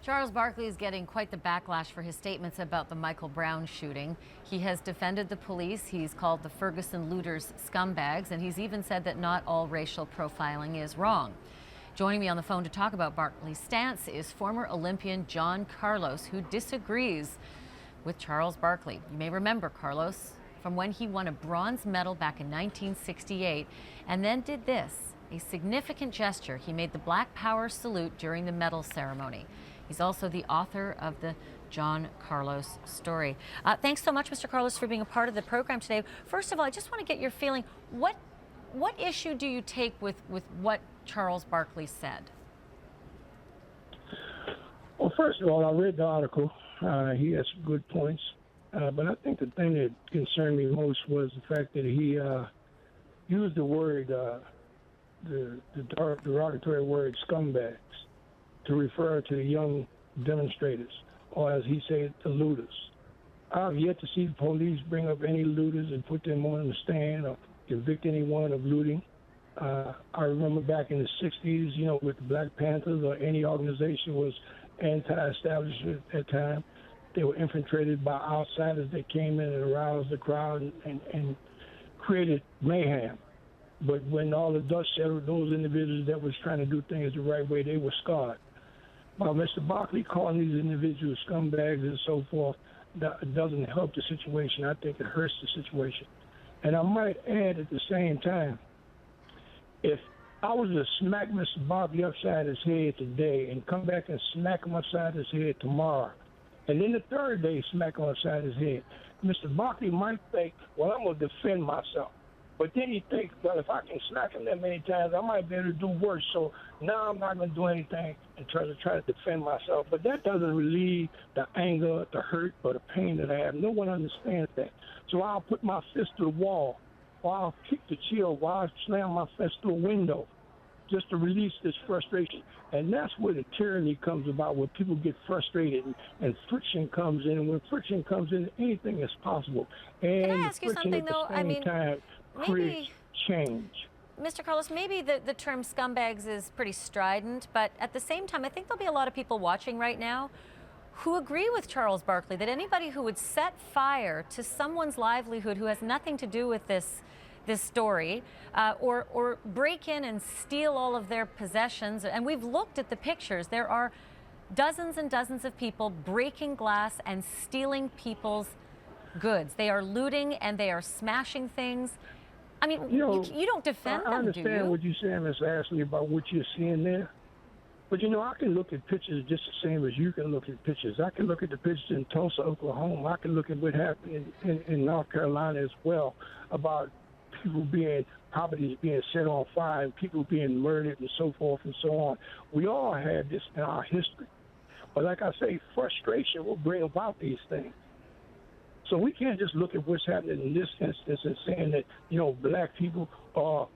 Charles Barkley is getting quite the backlash for his statements about the Michael Brown shooting. He has defended the police. He's called the Ferguson looters scumbags, and he's even said that not all racial profiling is wrong. Joining me on the phone to talk about Barkley's stance is former Olympian John Carlos, who disagrees with Charles Barkley. You may remember Carlos from when he won a bronze medal back in 1968 and then did this, a significant gesture. He made the Black Power salute during the medal ceremony. He's also the author of the John Carlos story. Thanks so much, Mr. Carlos, for being a part of the program today. First of all, I just want to get your feeling. What issue do you take with what Charles Barkley said? Well, first of all, I read the article. He has some good points. But I think the thing that concerned me most was the fact that he used the word, the derogatory word scumbags, to refer to the young demonstrators, or as he said, the looters. I've yet to see the police bring up any looters and put them on the stand or convict anyone of looting. I remember back in the 60s, with the Black Panthers or any organization was anti-establishment at that time. They were infiltrated by outsiders that came in and aroused the crowd and created mayhem. But when all the dust settled, those individuals that was trying to do things the right way, they were scarred. While Mr. Barkley calling these individuals scumbags and so forth, that doesn't help the situation. I think it hurts the situation. And I might add at the same time, if I was to smack Mr. Barkley upside his head today and come back and smack him upside his head tomorrow, and then the third day smack him upside his head, Mr. Barkley might think, well, I'm going to defend myself. But then he thinks, well, if I can smack him that many times, I might be able to do worse. So now I'm not going to do anything and try to defend myself. But that doesn't relieve the anger, the hurt, or the pain that I have. No one understands that. So I'll put my fist to the wall, or I'll kick the chair, or I'll slam my fist through a window just to release this frustration. And that's where the tyranny comes about, where people get frustrated and friction comes in. And when friction comes in, anything is possible. And Can I ask you something, though? Creates change. Mr. Carlos, maybe the term scumbags is pretty strident, but at the same time, I think there'll be a lot of people watching right now who agree with Charles Barkley that anybody who would set fire to someone's livelihood who has nothing to do with this story, or break in and steal all of their possessions, and we've looked at the pictures, there are dozens and dozens of people breaking glass and stealing people's goods. They are looting and they are smashing things. I mean, you don't defend them, do you? I understand what you're saying, Ms. Ashley, about what you're seeing there. But, I can look at pictures just the same as you can look at pictures. I can look at the pictures in Tulsa, Oklahoma. I can look at what happened in North Carolina as well, about properties being set on fire and people being murdered and so forth and so on. We all have this in our history. But like I say, frustration will bring about these things. So we can't just look at what's happening in this instance and saying that, black people are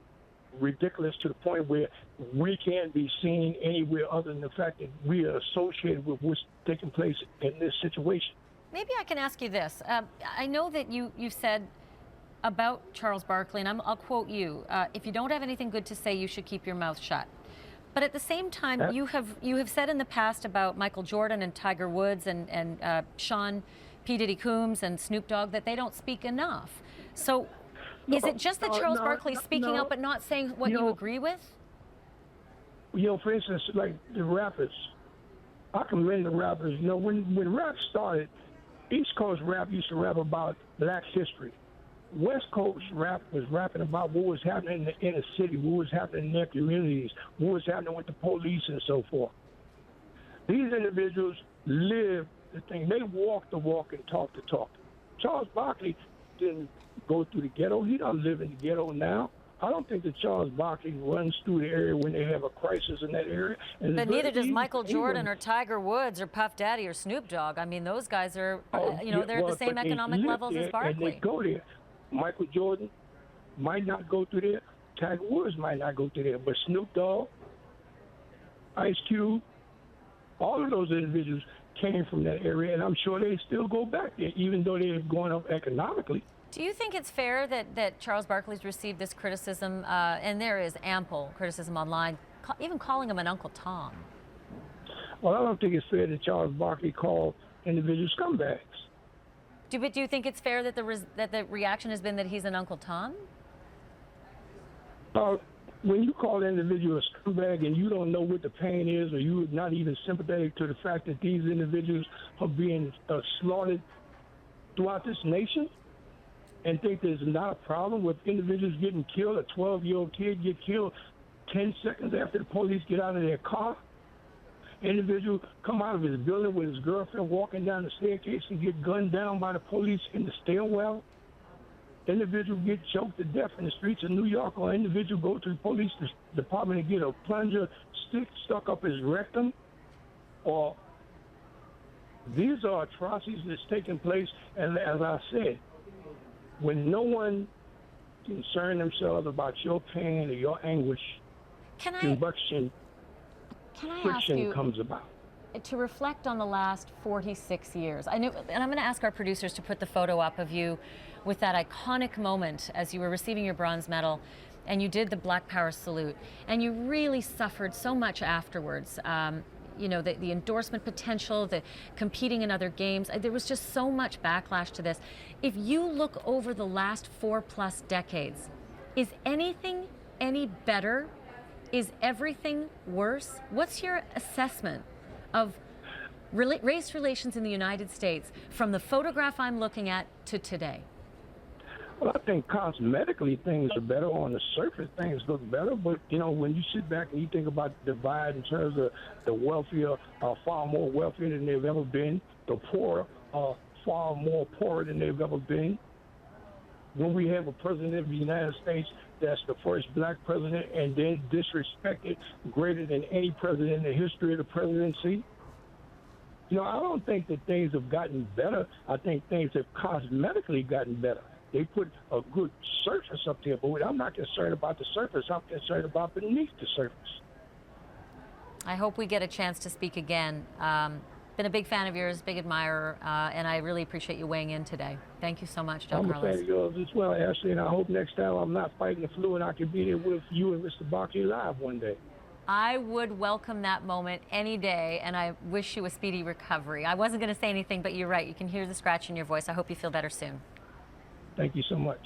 ridiculous to the point where we can't be seen anywhere other than the fact that we are associated with what's taking place in this situation. Maybe I can ask you this. I know that you said about Charles Barkley, and I'll quote you, if you don't have anything good to say, you should keep your mouth shut. But at the same time, you have said in the past about Michael Jordan and Tiger Woods and Sean P. Diddy Coombs and Snoop Dogg that they don't speak enough. So is it just that Charles Barkley is speaking up but not saying what you agree with? For instance, like the rappers, I commend the rappers. When rap started, East Coast rap used to rap about black history. West Coast rap was rapping about what was happening in the inner city, what was happening in their communities, what was happening with the police and so forth. These individuals live the thing. They walk the walk and talk the talk. Charles Barkley didn't go through the ghetto. He don't live in the ghetto now. I don't think that Charles Barkley runs through the area when they have a crisis in that area. But neither does Michael Jordan or Tiger Woods or Puff Daddy or Snoop Dogg. I mean, those guys are, they're at the same economic levels as Barkley. And they go there. Michael Jordan might not go through there. Tiger Woods might not go through there. But Snoop Dogg, Ice Cube, all of those individuals came from that area, and I'm sure they still go back there, even though they're going up economically. Do you think it's fair that Charles Barkley's received this criticism, and there is ample criticism online, even calling him an Uncle Tom? Well, I don't think it's fair that Charles Barkley called individual scumbags. But do you think it's fair that the reaction has been that he's an Uncle Tom? When you call an individual a scumbag and you don't know what the pain is, or you're not even sympathetic to the fact that these individuals are being slaughtered throughout this nation, and think there's not a problem with individuals getting killed, a 12-year-old kid get killed 10 seconds after the police get out of their car, individual come out of his building with his girlfriend walking down the staircase and get gunned down by the police in the stairwell, individual get choked to death in the streets of New York, or individual go to the police department and get a plunger stick stuck up his rectum, or these are atrocities that's taking place. And as I said, when no one concern themselves about your pain or your anguish, friction comes about. To reflect on the last 46 years, I knew, and I'm going to ask our producers to put the photo up of you with that iconic moment as you were receiving your bronze medal, and you did the Black Power salute, and you really suffered so much afterwards. You know, the endorsement potential, the competing in other games. There was just so much backlash to this. If you look over the last 4+ decades, is anything any better? Is everything worse? What's your assessment of race relations in the United States from the photograph I'm looking at to today? Well, I think cosmetically things are better. On the surface, things look better. But, you know, when you sit back and you think about the divide in terms of the wealthier are far more wealthier than they've ever been, the poor are far more poorer than they've ever been. When we have a president of the United States that's the first black president and then disrespected greater than any president in the history of the presidency, you know, I don't think that things have gotten better. I think things have cosmetically gotten better. They put a good surface up there, but I'm not concerned about the surface. I'm concerned about beneath the surface. I hope we get a chance to speak again. Been a big fan of yours, big admirer, and I really appreciate you weighing in today. Thank you so much, Joe Carlos. I'm a fan of yours as well, Ashley, and I hope next time I'm not fighting the flu and I can be there with you and Mr. Barkley live one day. I would welcome that moment any day, and I wish you a speedy recovery. I wasn't going to say anything, but you're right. You can hear the scratch in your voice. I hope you feel better soon. Thank you so much.